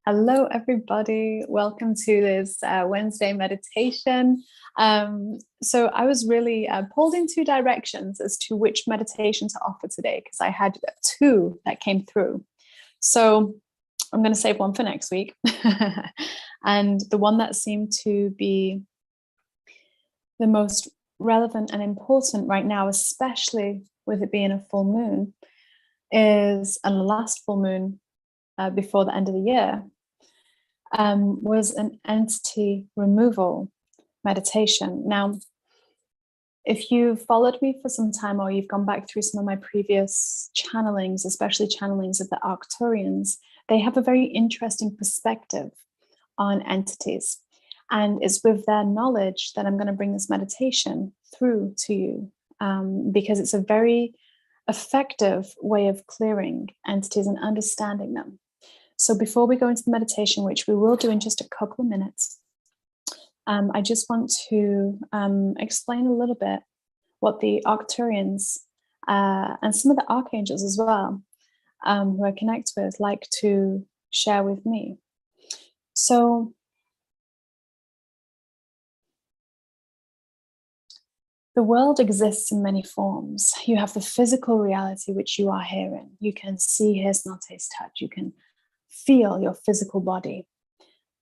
Hello, everybody. Welcome to this Wednesday meditation. So I was really pulled in two directions as to which meditation to offer today because I had two that came through. So I'm going to save one for next week. And the one that seemed to be the most relevant and important right now, especially with it being a full moon, is and the last full moon before the end of the year, was an entity removal meditation. Now, if you've followed me for some time or you've gone back through some of my previous channelings, especially channelings of the Arcturians, they have a very interesting perspective on entities. And it's with their knowledge that I'm going to bring this meditation through to you, because it's a very effective way of clearing entities and understanding them. So before we go into the meditation, which we will do in just a couple of minutes, I just want to explain a little bit what the Arcturians and some of the archangels as well, who I connect with, like to share with me. So the world exists in many forms. You have the physical reality, which you are here in. You can see, hear, smell, taste, touch. You can feel your physical body.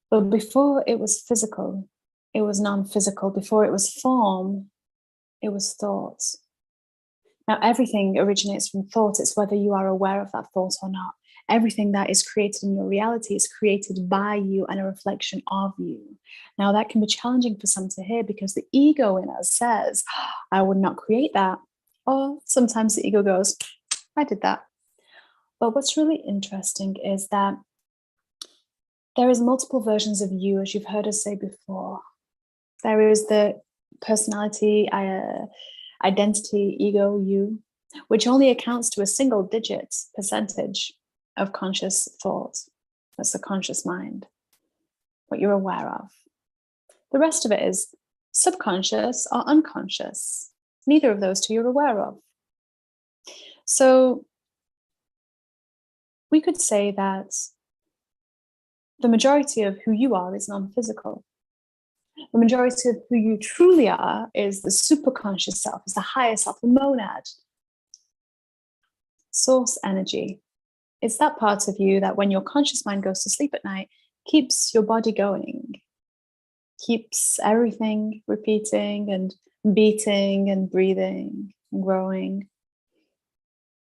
But before it was physical, it was non-physical. Before it was form, it was thought. Now, everything originates from thought. It's whether you are aware of that thought or not. Everything that is created in your reality is created by you and a reflection of you. Now, that can be challenging for some to hear because the ego in us says, I would not create that. Or sometimes the ego goes, I did that. But what's really interesting is that there is multiple versions of you, as you've heard us say before. There is the personality, identity, ego, you, which only accounts to a single digit percentage of conscious thought. That's the conscious mind, what you're aware of. The rest of it is subconscious or unconscious. Neither of those two you're aware of. So we could say that the majority of who you are is non-physical. The majority of who you truly are is the superconscious self, is the higher self, the monad, source energy. It's that part of you that when your conscious mind goes to sleep at night, keeps your body going, keeps everything repeating and beating and breathing and growing.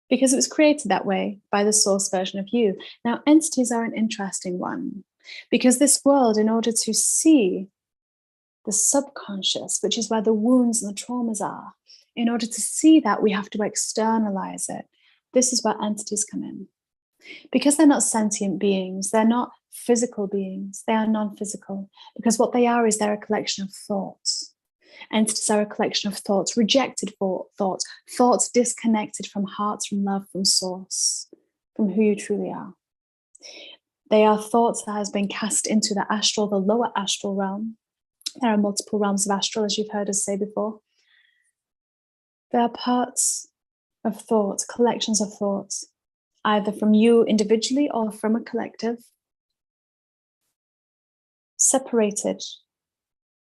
Because it was created that way by the source version of you. Now, entities are an interesting one because this world, in order to see the subconscious, which is where the wounds and the traumas are, in order to see that, we have to externalize it. This is where entities come in. Because they're not sentient beings, they're not physical beings, they are non-physical. Because what they are is they're a collection of thoughts. Entities are a collection of thoughts, rejected thoughts disconnected from heart, from love, from source, from who you truly are. They are thoughts that has been cast into the astral, the lower astral realm. There are multiple realms of astral, as you've heard us say before. They are parts of thought, collections of thoughts, either from you individually or from a collective, separated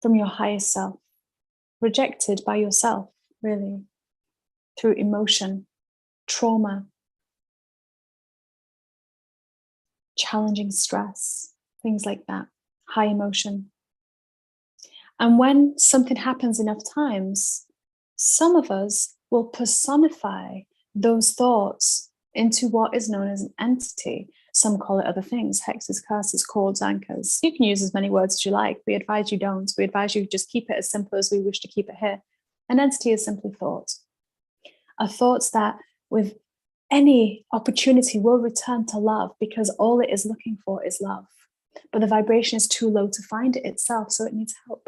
from your higher self. Rejected by yourself, really, through emotion, trauma, challenging stress, things like that, high emotion. And when something happens enough times, some of us will personify those thoughts into what is known as an entity. Some call it other things, hexes, curses, cords, anchors. You can use as many words as you like. We advise you don't. We advise you just keep it as simple as we wish to keep it here. An entity is simply thought. A thought that with any opportunity will return to love because all it is looking for is love. But the vibration is too low to find it itself, so it needs help.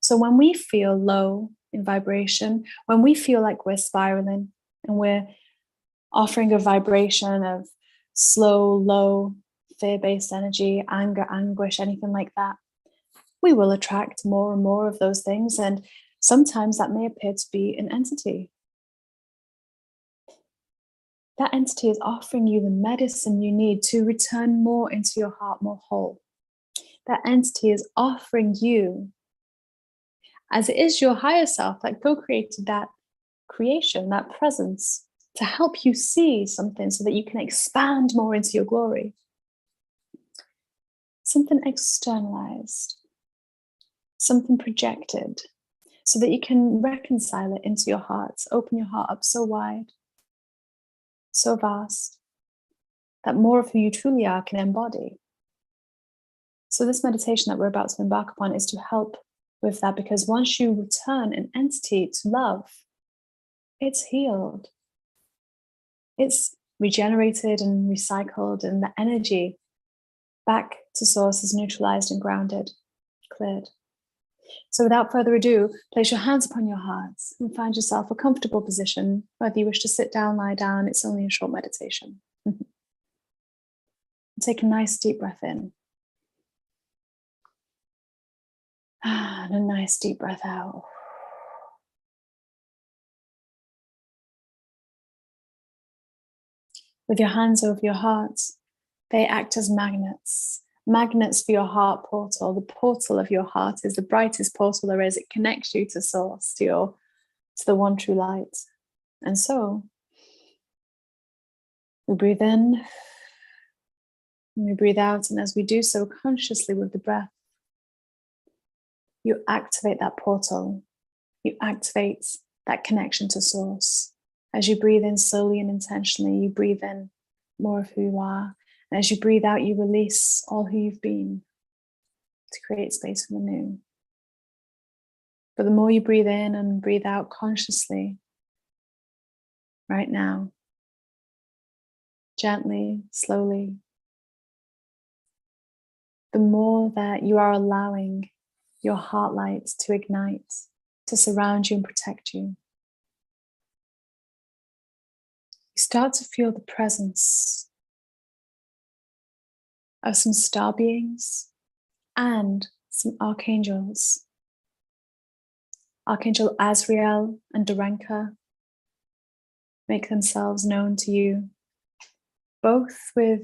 So when we feel low in vibration, when we feel like we're spiraling and we're offering a vibration of slow, low, fear-based energy, anger, anguish, anything like that, we will attract more and more of those things. And sometimes that may appear to be an entity. that entity is offering you the medicine you need to return more into your heart, more whole. That entity is offering you, as it is your higher self that co-created that creation, that presence, to help you see something so that you can expand more into your glory. Something externalized, something projected, so that you can reconcile it into your heart, open your heart up so wide, so vast, that more of who you truly are can embody. So this meditation that we're about to embark upon is to help with that, because once you return an entity to love, it's healed. It's regenerated and recycled, and the energy back to source is neutralized and grounded, cleared. So without further ado, place your hands upon your hearts and find yourself a comfortable position. Whether you wish to sit down, lie down, it's only a short meditation. Take a nice deep breath in. And a nice deep breath out. With your hands over your heart, they act as magnets. Magnets for your heart portal. The portal of your heart is the brightest portal there is. It connects you to source, to the one true light. And so we breathe in and we breathe out. And as we do so consciously with the breath, you activate that portal. You activate that connection to source. As you breathe in slowly and intentionally, you breathe in more of who you are. And as you breathe out, you release all who you've been to create space for the new. But the more you breathe in and breathe out consciously, right now, gently, slowly, the more that you are allowing your heart light to ignite, to surround you and protect you. You start to feel the presence of some star beings and some archangels. Archangel Azrael and Dorenka make themselves known to you, both with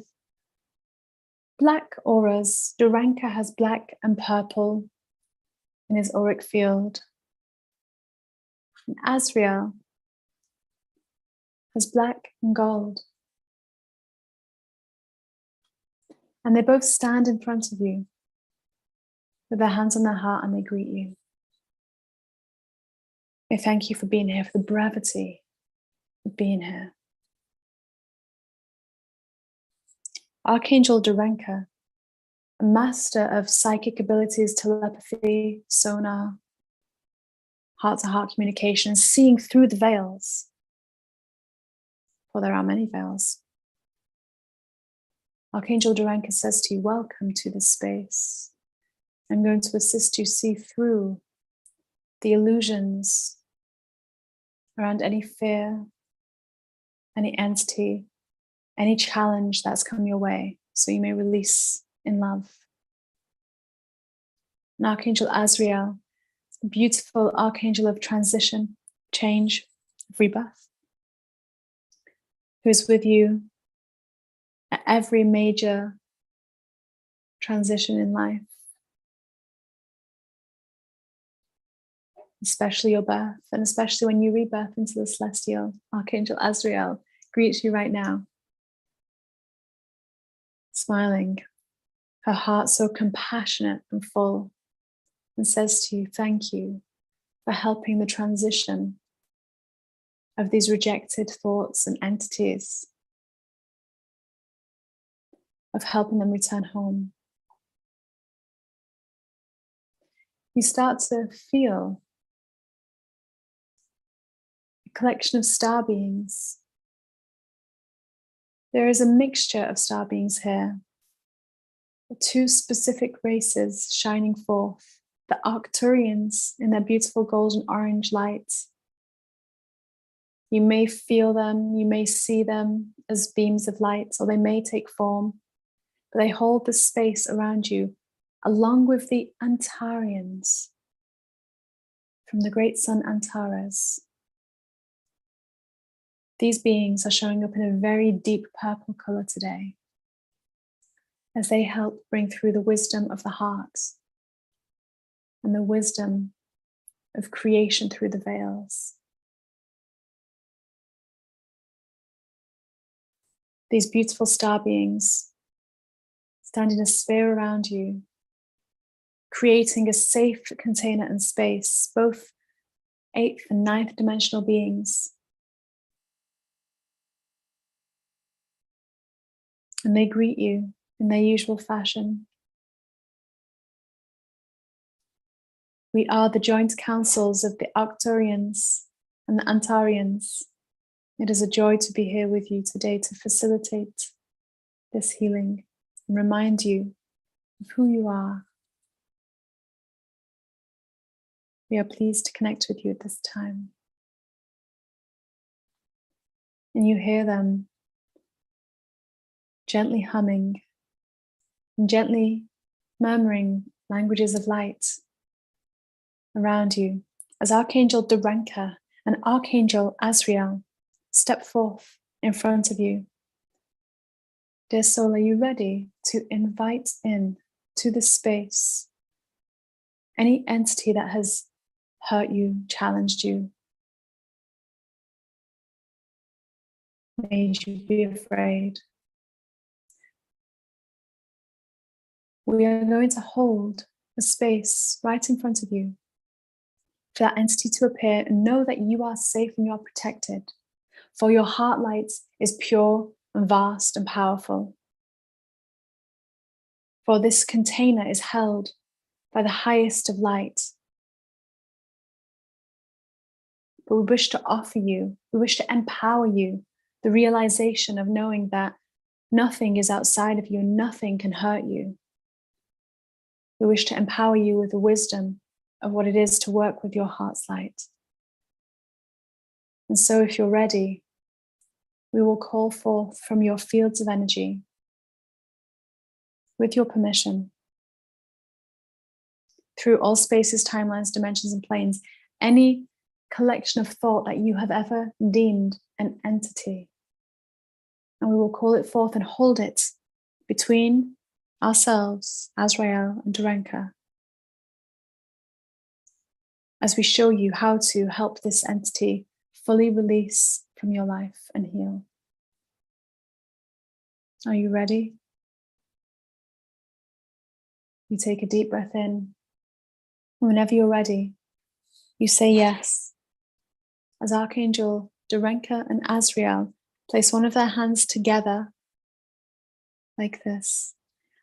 black auras. Dorenka has black and purple in his auric field. And Azrael has black and gold. And they both stand in front of you with their hands on their heart, and they greet you. They thank you for being here, for the brevity of being here. Archangel Dorenka, a master of psychic abilities, telepathy, sonar, heart-to-heart communication, seeing through the veils, for there are many veils. Archangel Dorenka says to you, welcome to this space. I'm going to assist you see through the illusions around any fear, any entity, any challenge that's come your way, so you may release in love. And Archangel Azrael, a beautiful archangel of transition, change, rebirth, who is with you at every major transition in life, especially your birth, and especially when you rebirth into the celestial. Archangel Azrael greets you right now, smiling, her heart so compassionate and full, and says to you, thank you for helping the transition of these rejected thoughts and entities, of helping them return home. You start to feel a collection of star beings. There is a mixture of star beings here. Two specific races shining forth. The Arcturians in their beautiful golden orange lights. You may feel them, you may see them as beams of light, or they may take form, but they hold the space around you, along with the Antarians from the great sun Antares. These beings are showing up in a very deep purple color today, as they help bring through the wisdom of the heart and the wisdom of creation through the veils. These beautiful star beings stand in a sphere around you, creating a safe container and space, both 8th and 9th dimensional beings. And they greet you in their usual fashion. We are the joint councils of the Arcturians and the Antarians. It is a joy to be here with you today to facilitate this healing and remind you of who you are. We are pleased to connect with you at this time. And you hear them gently humming and gently murmuring languages of light around you as Archangel Duranka and Archangel Azrael step forth in front of you. Dear soul, are you ready to invite in to this space any entity that has hurt you, challenged you, made you be afraid? We are going to hold a space right in front of you for that entity to appear, and know that you are safe and you are protected, for your heart light is pure and vast and powerful. For this container is held by the highest of light. But we wish to offer you, we wish to empower you, the realization of knowing that nothing is outside of you, nothing can hurt you. We wish to empower you with the wisdom of what it is to work with your heart's light. And so if you're ready, we will call forth from your fields of energy, with your permission, through all spaces, timelines, dimensions, and planes, any collection of thought that you have ever deemed an entity. And we will call it forth and hold it between ourselves, Azrael and Duranka, as we show you how to help this entity fully release from your life and heal. Are you ready? You take a deep breath in. Whenever you're ready, you say yes. As Archangel Duranka and Azrael place one of their hands together like this,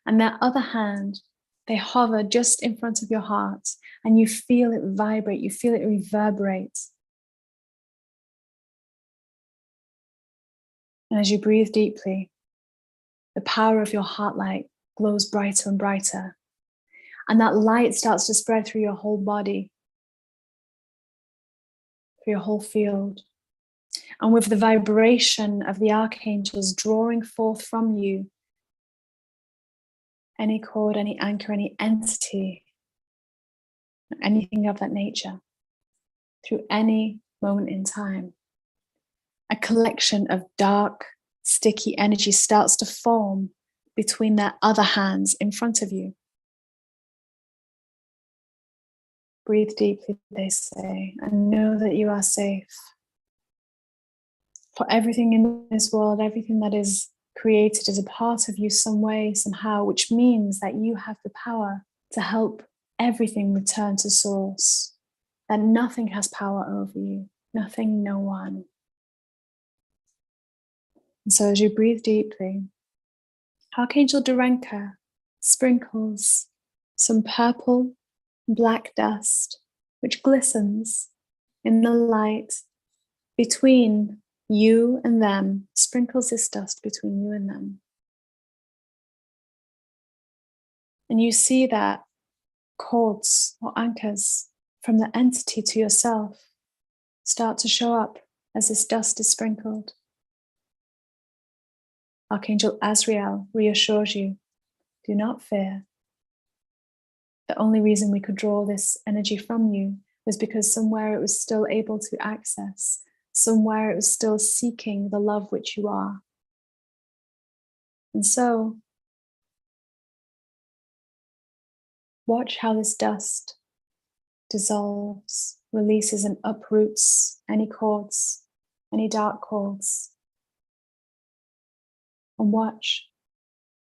and their other hand, they hover just in front of your heart, and you feel it vibrate, you feel it reverberate. And as you breathe deeply, the power of your heart light glows brighter and brighter. And that light starts to spread through your whole body, through your whole field. And with the vibration of the archangels drawing forth from you any cord, any anchor, any entity, anything of that nature, through any moment in time, a collection of dark, sticky energy starts to form between their other hands in front of you. Breathe deeply, they say, and know that you are safe. For everything in this world, everything that is created is a part of you some way, somehow, which means that you have the power to help everything return to source, that nothing has power over you, nothing, no one. And so as you breathe deeply, Archangel Duranka sprinkles some purple black dust, which glistens in the light between you and them, sprinkles this dust between you and them. And you see that cords or anchors from the entity to yourself start to show up as this dust is sprinkled. Archangel Azrael reassures you, do not fear. The only reason we could draw this energy from you was because somewhere it was still able to access somewhere it was still seeking the love which you are. And so, watch how this dust dissolves, releases, and uproots any cords, any dark cords. And watch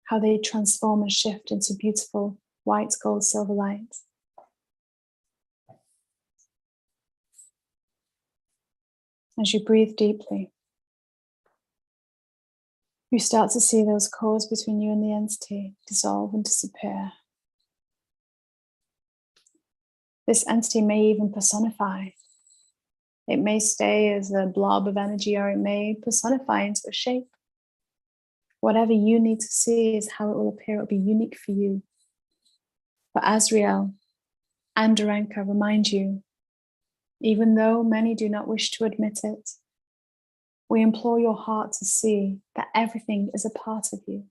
how they transform and shift into beautiful white, gold, silver light. As you breathe deeply, you start to see those cords between you and the entity dissolve and disappear. This entity may even personify. It may stay as a blob of energy, or it may personify into a shape. Whatever you need to see is how it will appear. It will be unique for you. But Azrael and Arenka remind you, even though many do not wish to admit it, we implore your heart to see that everything is a part of you.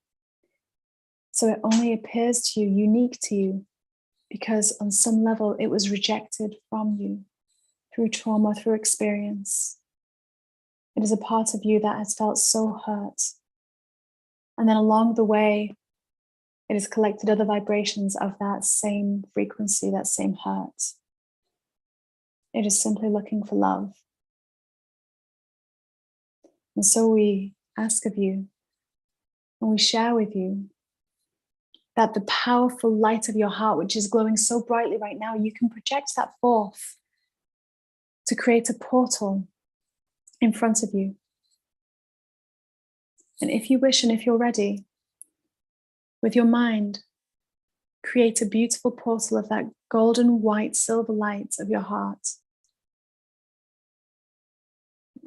So it only appears to you unique to you because on some level it was rejected from you through trauma, through experience. It is a part of you that has felt so hurt. And then along the way, it has collected other vibrations of that same frequency, that same hurt. It is simply looking for love. And so we ask of you, and we share with you, that the powerful light of your heart, which is glowing so brightly right now, you can project that forth to create a portal in front of you. And if you wish, and if you're ready, with your mind, create a beautiful portal of that golden, white, silver light of your heart.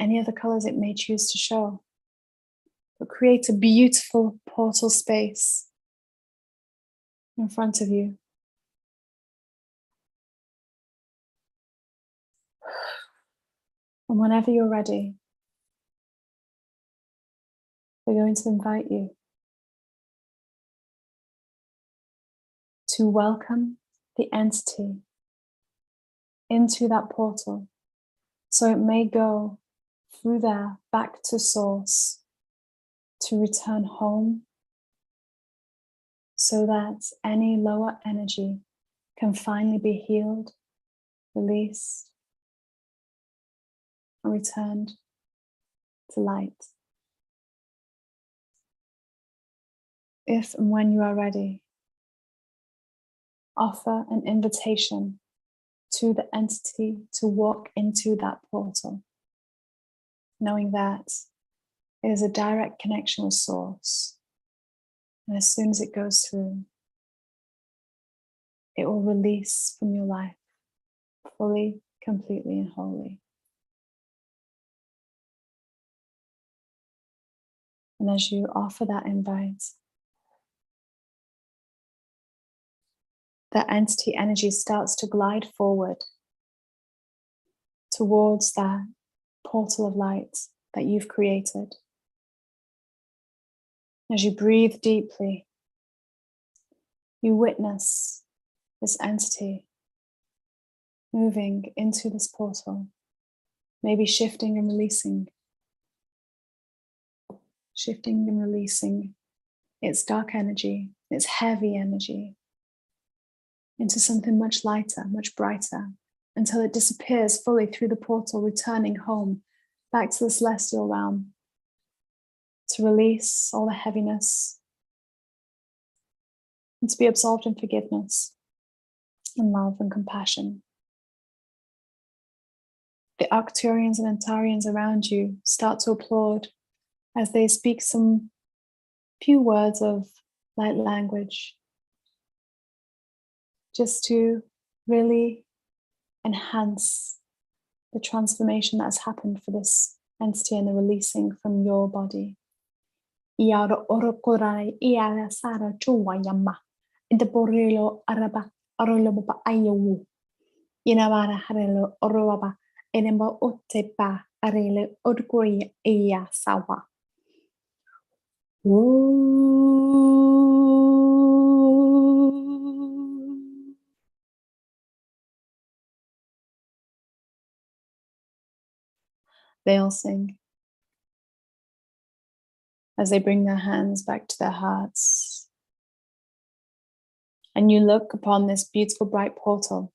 Any other colors it may choose to show. But create a beautiful portal space in front of you. And whenever you're ready, we're going to invite you to welcome the entity into that portal, so it may go through there back to source, to return home, so that any lower energy can finally be healed, released, and returned to light. If and when you are ready, offer an invitation to the entity to walk into that portal, knowing that it is a direct connection with source. And as soon as it goes through, it will release from your life fully, completely, and wholly. And as you offer that invite, that entity energy starts to glide forward towards that portal of light that you've created. As you breathe deeply, you witness this entity moving into this portal, maybe shifting and releasing its dark energy, its heavy energy, into something much lighter, much brighter, until it disappears fully through the portal, returning home, back to the celestial realm, to release all the heaviness and to be absolved in forgiveness and love and compassion. The Arcturians and Antarians around you start to applaud as they speak some few words of light language, just to really enhance the transformation that has happened for this entity and the releasing from your body. They all sing as they bring their hands back to their hearts. And you look upon this beautiful bright portal,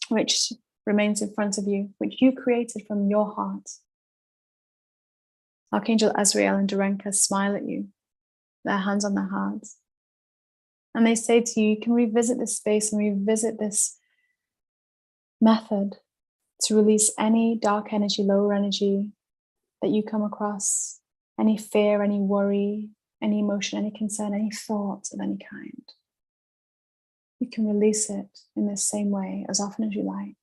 which remains in front of you, which you created from your heart. Archangel Azrael and Darenka smile at you, their hands on their hearts. And they say to you, you can revisit this space and revisit this method to release any dark energy, lower energy that you come across, any fear, any worry, any emotion, any concern, any thought of any kind. You can release it in this same way as often as you like.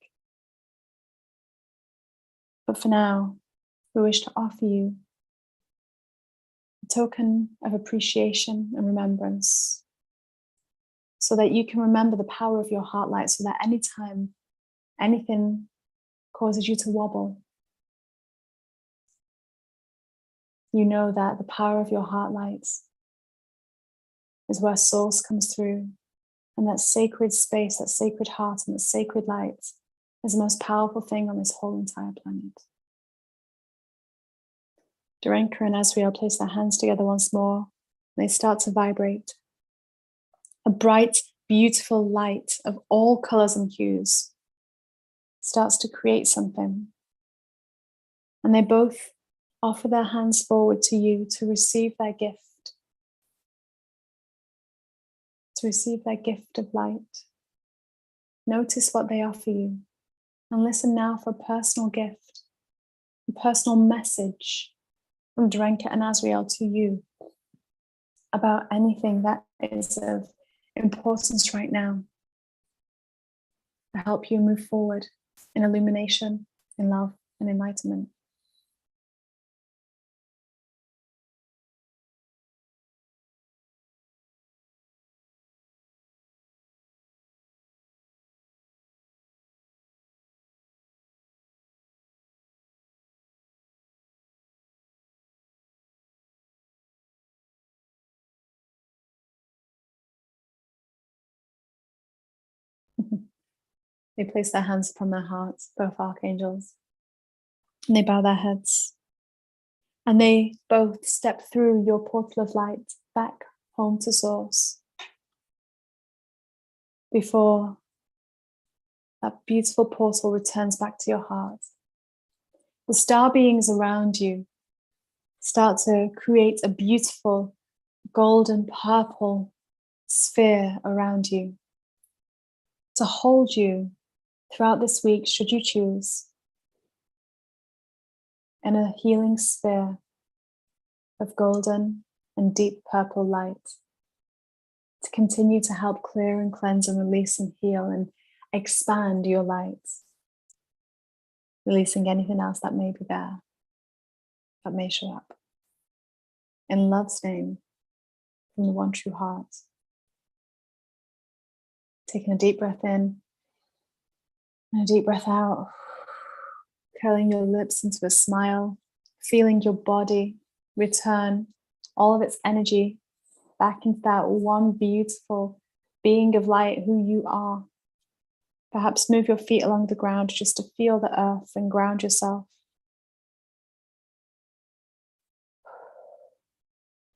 But for now, we wish to offer you a token of appreciation and remembrance so that you can remember the power of your heart light, so that anytime anything causes you to wobble, you know that the power of your heart light is where source comes through, and that sacred space, that sacred heart and that sacred light is the most powerful thing on this whole entire planet. Darenka and Azrael place their hands together once more. They start to vibrate. A bright, beautiful light of all colors and hues starts to create something. And they both offer their hands forward to you to receive their gift. To receive their gift of light. Notice what they offer you and listen now for a personal gift, a personal message from Darenka and Azrael to you about anything that is of importance right now to help you move forward in illumination, in love, and enlightenment. They place their hands upon their hearts, both archangels, and they bow their heads. And they both step through your portal of light back home to source before that beautiful portal returns back to your heart. The star beings around you start to create a beautiful golden purple sphere around you to hold you throughout this week, should you choose, in a healing sphere of golden and deep purple light to continue to help clear and cleanse and release and heal and expand your light, releasing anything else that may be there, that may show up. In love's name, from the one true heart. Taking a deep breath in and a deep breath out, curling your lips into a smile, feeling your body return all of its energy back into that one beautiful being of light who you are. Perhaps move your feet along the ground just to feel the earth and ground yourself.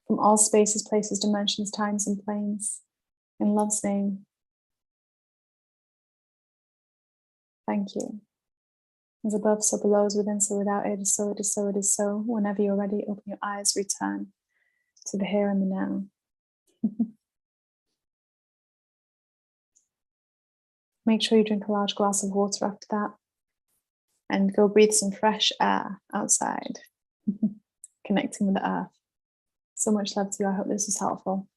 From all spaces, places, dimensions, times, and planes, in love's name. Thank you. As above, so below, as within, so without, it is so, it is so, it is so. Whenever you're ready, open your eyes, return to the here and the now. Make sure you drink a large glass of water after that and go breathe some fresh air outside, connecting with the earth. So much love to you. I hope this is helpful.